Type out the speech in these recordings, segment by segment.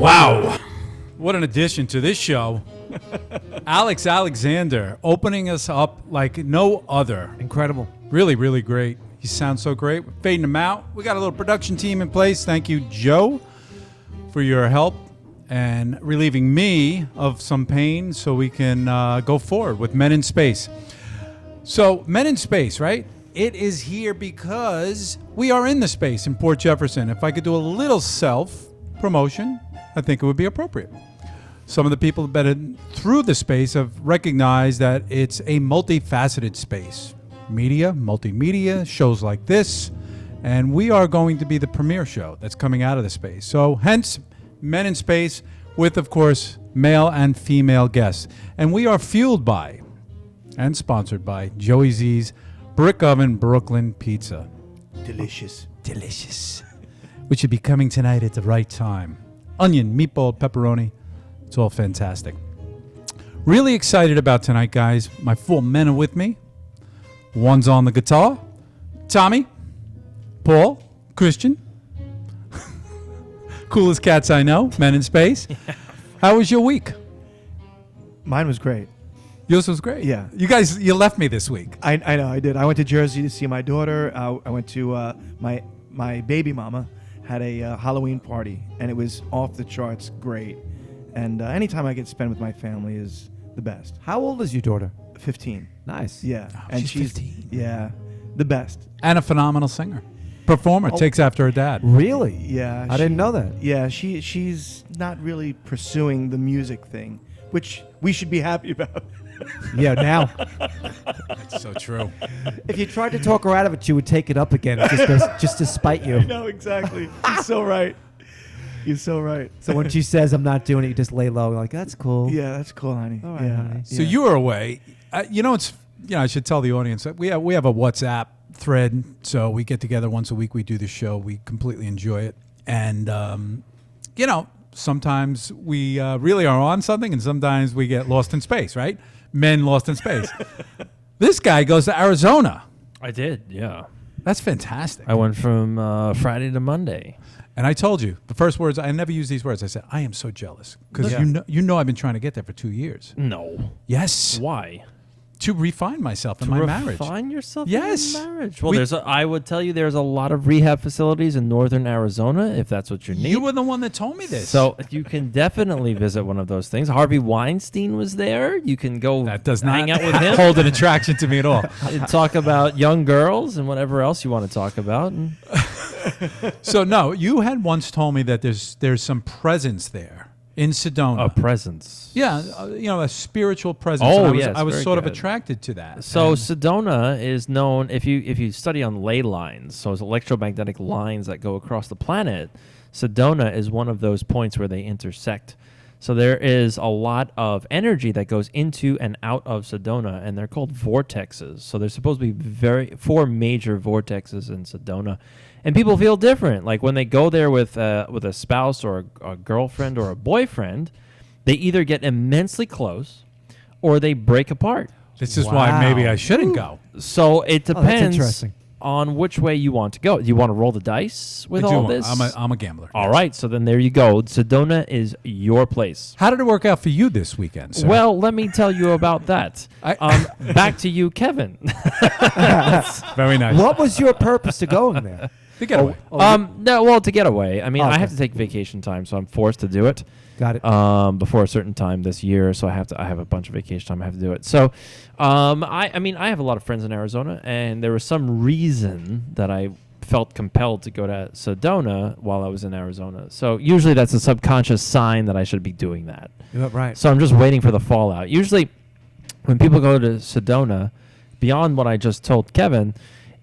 Wow. What an addition to this show. Alex Alexander opening us up like no other. Incredible. Really, really great. You sound so great. We're fading them out. We got a little production team in place. Thank you, Joe, for your help and relieving me of some pain so we can go forward with Men in Space. So, Men in Space, right? It is here because we are in the space in Port Jefferson. If I could do a little self-promotion, I think it would be appropriate. Some of the people that have been through the space have recognized that it's a multifaceted space. Media, multimedia, shows like this, and we are going to be the premier show that's coming out of the space. So hence, Men in Space with, of course, male and female guests. And we are fueled by and sponsored by Joey Z's Brick Oven Brooklyn Pizza. Delicious. Delicious. Which should be coming tonight at the right time. Onion, meatball, pepperoni. It's all fantastic. Really excited about tonight, guys. My four men are with me. One's on the guitar. Tommy, Paul, Christian. Coolest cats I know. Men in Space. How was your week? Mine was great. Yours was great. Yeah. You left me this week. I know, I did. I went to Jersey to see my daughter. I went to my baby mama had a Halloween party, and it was off the charts great. And anytime I get to spend with my family is the best. How old is your daughter? 15. Nice. Yeah. Oh, and she's 15. Yeah, the best. And a phenomenal singer. Performer. Takes after her dad. Really? Yeah. I didn't know that. Yeah, she's not really pursuing the music thing, which we should be happy about. Yeah, now. It's so true. If you tried to talk her out of it, she would take it up again just to spite you. No, exactly. He's so right. He's so right. So when she says, I'm not doing it, you just lay low. Like, that's cool. Yeah, that's cool, honey. All right, yeah. honey. So you were away. I should tell the audience that we have a WhatsApp thread. So we get together once a week. We do the show. We completely enjoy it. And, sometimes we really are on something, and sometimes we get lost in space, right? Men lost in space. This guy goes to Arizona. I did, yeah. That's fantastic. I went from Friday to Monday. And I told you, the first words, I never use these words. I said, I am so jealous. Because you know I've been trying to get there for 2 years. No. Yes. Why? To refine myself in my marriage. Refine yourself Yes. in your marriage? Well, I would tell you there's a lot of rehab facilities in northern Arizona if that's what you need. You were the one that told me this. So you can definitely visit one of those things. Harvey Weinstein was there. You can go that does not hang out with him. hold an attraction to me at all. And talk about young girls and whatever else you want to talk about. So, no, you had once told me that there's some presence there in Sedona. A presence. Yeah, a spiritual presence. Oh, and yes, I was very sort of good. attracted to that. So And Sedona is known, if you study on ley lines, so it's electromagnetic lines that go across the planet, Sedona is one of those points where they intersect. So there is a lot of energy that goes into and out of Sedona, and they're called vortexes. So there's supposed to be 4 major vortexes in Sedona. And people feel different. Like when they go there with a spouse or a girlfriend or a boyfriend, they either get immensely close or they break apart. this is why maybe I shouldn't go. So it that's depends interesting. on which way you want to go. Do you want to roll the dice with all this? I'm a gambler. All right, so then there you go. Sedona is your place. How did it work out for you this weekend, sir? Well, let me tell you about that. Back to you, Kevin. Very nice. What was your purpose to going there? To get away. To get away. I mean, I Okay. have to take vacation time, so I'm forced to do it. Got it. Before a certain time this year, so I have a bunch of vacation time. I have to do it. So, I have a lot of friends in Arizona, and there was some reason that I felt compelled to go to Sedona while I was in Arizona. So usually that's a subconscious sign that I should be doing that. Right. So I'm just waiting for the fallout. Usually, when people go to Sedona, beyond what I just told Kevin,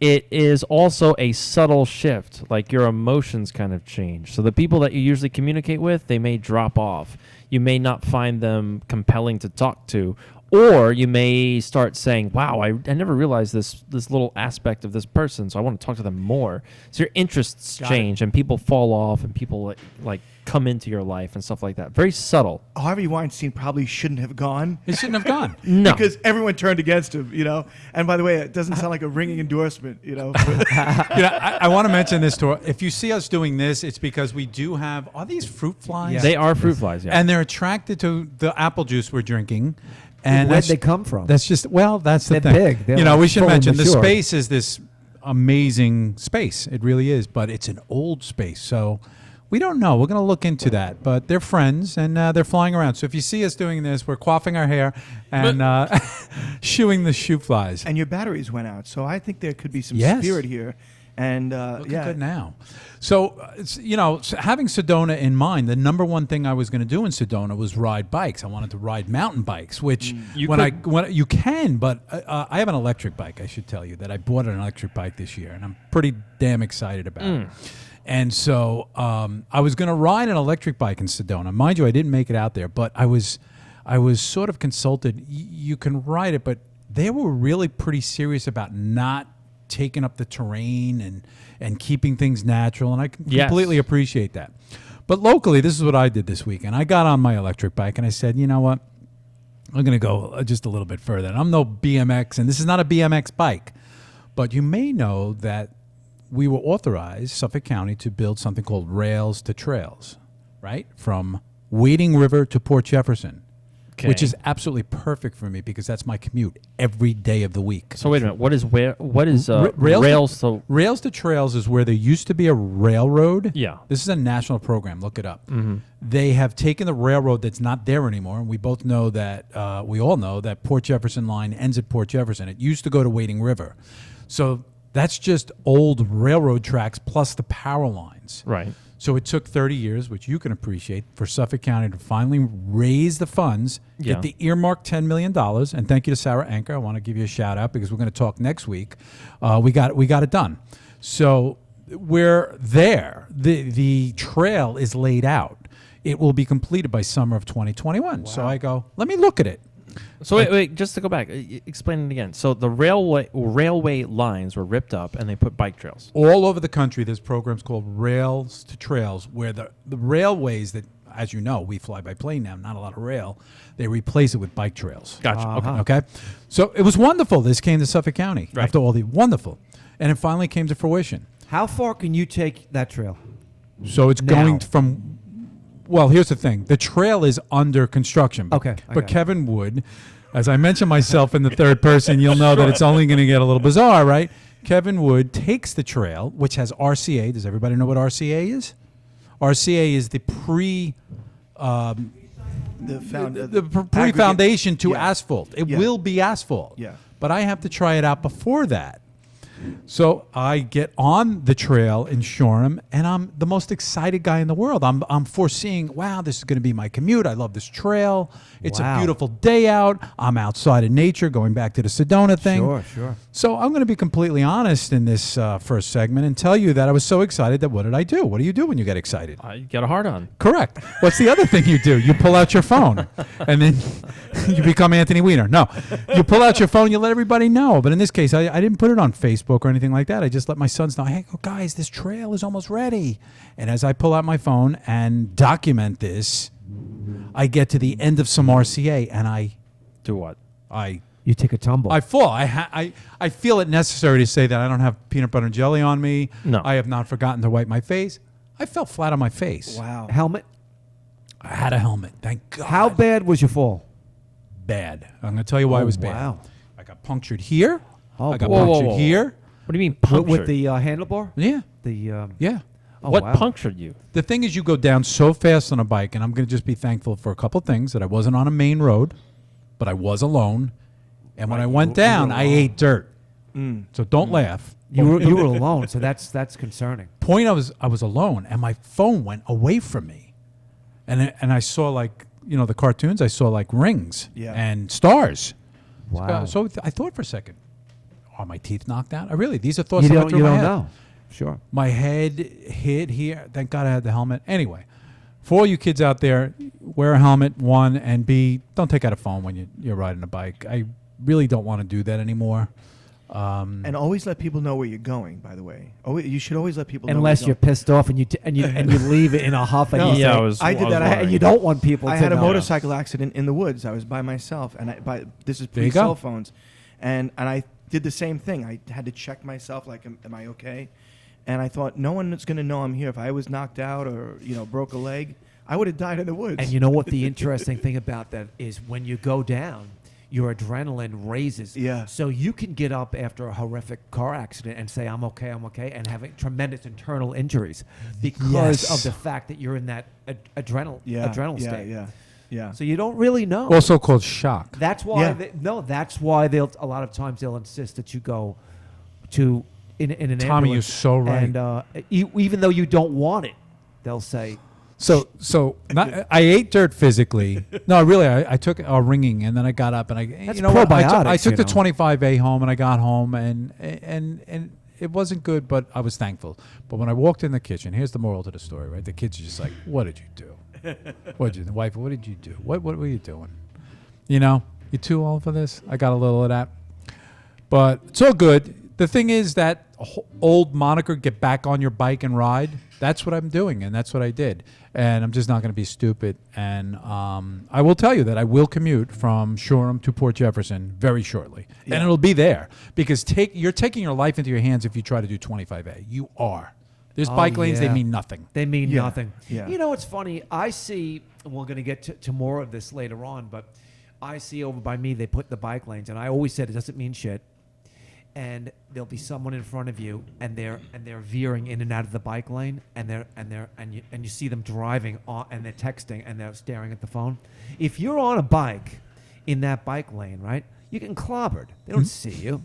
it is also a subtle shift. Like your emotions kind of change. So the people that you usually communicate with, they may drop off. You may not find them compelling to talk to. Or you may start saying, wow, I never realized this little aspect of this person, so I want to talk to them more. So your interests change, and people fall off, and people like come into your life and stuff like that. Very subtle. Harvey Weinstein probably shouldn't have gone. It shouldn't have gone. No. Because everyone turned against him, you know. And by the way, it doesn't sound like a ringing endorsement, you know. I want to mention this to if you see us doing this, it's because we do have, are these fruit flies? Yeah. They are fruit flies, yeah. And they're attracted to the apple juice we're drinking. And Where'd that's- they come from? That's just, well, that's the They're thing. big. They're you know, like we should full mention the mature. space is this amazing space. It really is, but it's an old space. So we don't know. We're going to look into that. But they're friends, and they're flying around. So if you see us doing this, we're quaffing our hair and shooing the shoe flies. And your batteries went out, so I think there could be some Yes. spirit here. And Looking yeah, good now. So, having Sedona in mind, the number one thing I was going to do in Sedona was ride bikes. I wanted to ride mountain bikes, which You when you can, but I have an electric bike. I should tell you that I bought an electric bike this year, and I'm pretty damn excited about it. And so I was going to ride an electric bike in Sedona. Mind you, I didn't make it out there, but I was sort of consulted. You can ride it, but they were really pretty serious about not taking up the terrain and keeping things natural, and I completely appreciate that. But locally, this is what I did this weekend. I got on my electric bike and I said, you know what? I'm going to go just a little bit further. And I'm no BMX, and this is not a BMX bike, but you may know that we were authorized, Suffolk County, to build something called Rails to Trails, right? From Wading River to Port Jefferson. Which is absolutely perfect for me because that's my commute every day of the week. So wait a minute. What is Rails Rails? So Rails to Trails is where there used to be a railroad. Yeah. This is a national program. Look it up. They have taken the railroad that's not there anymore, and we both know that, we all know that Port Jefferson line ends at Port Jefferson. It used to go to Wading River. So that's just old railroad tracks plus the power lines. right. So it took 30 years, which you can appreciate, for Suffolk County to finally raise the funds, Yeah. get the earmarked $10 million. And thank you to Sarah Anker. I want to give you a shout out because we're going to talk next week. We got it done. So we're there. The trail is laid out. It will be completed by summer of 2021. So I go, let me look at it. So wait, just to go back, explain it again. So the railway lines were ripped up, and they put bike trails. All over the country, there's programs called Rails to Trails, where the railways that, as you know, we fly by plane now, not a lot of rail, they replace it with bike trails. Gotcha. Okay. So it was wonderful. This came to Suffolk County Right. after all the wonderful. And it finally came to fruition. How far can you take that trail? So it's Now. going from, well, here's the thing. The trail is under construction. But, Okay, I But got it. Kevin Wood, as I mentioned myself in the third person, you'll know that it's only going to get a little bizarre, right? Kevin Wood takes the trail, which has RCA. Does everybody know what RCA is? RCA is the pre-foundation to Yeah. asphalt. It Yeah. will be asphalt. Yeah. But I have to try it out before that. So I get on the trail in Shoreham, and I'm the most excited guy in the world. I'm foreseeing, wow, this is going to be my commute. I love this trail. It's a Wow. beautiful day out. I'm outside in nature, going back to the Sedona thing. Sure. So I'm going to be completely honest in this first segment and tell you that I was so excited that what did I do? What do you do when you get excited? You got a hard on. Correct. What's the other thing you do? You pull out your phone, and then you become Anthony Weiner. No, you pull out your phone, you let everybody know. But in this case, I didn't put it on Facebook or anything like that. I just let my sons know, hey, guys, this trail is almost ready. And as I pull out my phone and document this, I get to the end of some RCA, and I Do what? You take a tumble. I fall. I feel it necessary to say that I don't have peanut butter and jelly on me. No. I have not forgotten to wipe my face. I fell flat on my face. Wow. Helmet. I had a helmet. Thank God. How bad was your fall? Bad. I'm going to tell you why it was bad. Wow. I got punctured here. Oh, I got boy. punctured Whoa. here. What do you mean With, punctured? with the handlebar. Yeah. The Yeah. oh, what wow. punctured you? The thing is, you go down so fast on a bike, and I'm going to just be thankful for a couple things that I wasn't on a main road, but I was alone. And when I went down, I ate dirt. So don't laugh. You were alone, so that's concerning. Point I was alone, and my phone went away from me, and I saw, like, you know, the cartoons. I saw like rings Yeah. and stars. Wow. So I thought for a second, are my teeth knocked out? These are thoughts You that don't. went through You my don't head. know. Sure. My head hit here. Thank God I had the helmet. Anyway, for all you kids out there, wear a helmet, one, and B, don't take out a phone when you're riding a bike. I really don't want to do that anymore. And always let people know where you're going. By the way, you should always let people know. Unless where you're pissed off and you leave it in a huff and No. you Yeah, say, I did that. and you don't want people. I to had a know. motorcycle accident in the woods. I was by myself, and this is There you pre go. cell phones, and I did the same thing. I had to check myself, like, am I okay? And I thought, no one's going to know I'm here. If I was knocked out or broke a leg, I would have died in the woods. And you know what the interesting thing about that is when you go down, your adrenaline raises. Yeah. So you can get up after a horrific car accident and say, I'm okay, and having tremendous internal injuries because Yes. of the fact that you're in that adrenal state. Yeah. So you don't really know. Also called shock. That's why. Yeah. That's why they'll. A lot of times they'll insist that you go to in an Tommy, ambulance. you're so right. And even though you don't want it, they'll say, So I ate dirt physically. No, really, I took a ringing and then I got up and That's you know what? I probiotics, took you the know. 25A home and I got home and it wasn't good, but I was thankful. But when I walked in the kitchen, here's the moral to the story, right? The kids are just like, "What did you do? What did you? The wife, what did you do? What were you doing? You know, you too old for this." I got a little of that, but it's all good. The thing is that old moniker, get back on your bike and ride. That's what I'm doing, and that's what I did. And I'm just not going to be stupid. And I will tell you that I will commute from Shoreham to Port Jefferson very shortly. Yeah. And it'll be there because you're taking your life into your hands if you try to do 25A. You are. There's Oh, bike lanes, yeah. they mean nothing. they mean Yeah. nothing. Yeah. You know, it's funny. I see, and we're going to get to more of this later on, but I see over by me, they put the bike lanes, and I always said it doesn't mean shit. And there'll be someone in front of you, and they're veering in and out of the bike lane, and you see them driving on, and they're texting, and they're staring at the phone. If you're on a bike in that bike lane, right, you get clobbered. They don't see you.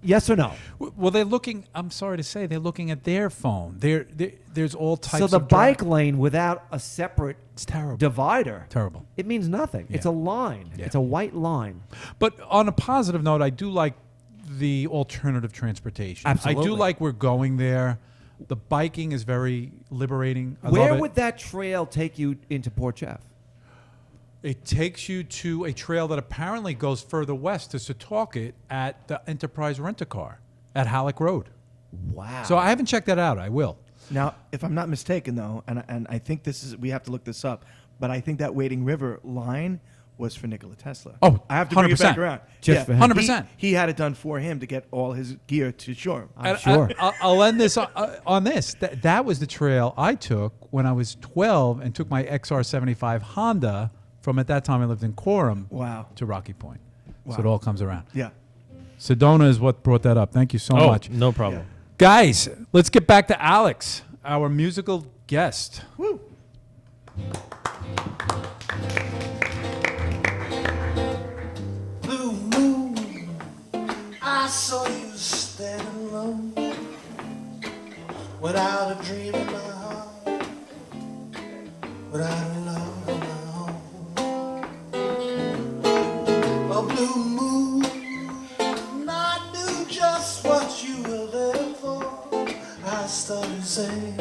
Yes or no? Well, they're looking, I'm sorry to say, they're looking at their phone. There's all types So the of bike lane without a separate It's terrible. divider, Terrible. it means nothing. It's Yeah. a line. Yeah. It's a white line. But on a positive note, I do like the alternative transportation. I Absolutely. do like we're going there. The biking is very liberating. I Where love it. would that trail take you into Port Jeff? It takes you to a trail that apparently goes further west to Setauket at the Enterprise Rent-A-Car at Halleck Road. Wow. So I haven't checked that out. I will. Now, if I'm not mistaken, though, and I think we have to look this up, but I think that Wading River line was for Nikola Tesla. Oh, I have to bring it 100%. back around. Just for him. 100%. He had it done for him to get all his gear to shore. I'm sure. I'll end this on this. That was the trail I took when I was 12 and took my XR75 Honda from, at that time I lived in Coram, Wow. to Rocky Point. Wow. So it all comes around. Yeah. Sedona is what brought that up. Thank you so much. No problem. Guys, let's get back to Alex, our musical guest. Woo. Blue moon, I saw you standing alone, without a dream in my heart, without a love of my own. A blue moon, and I knew just what you were there for. I started saying,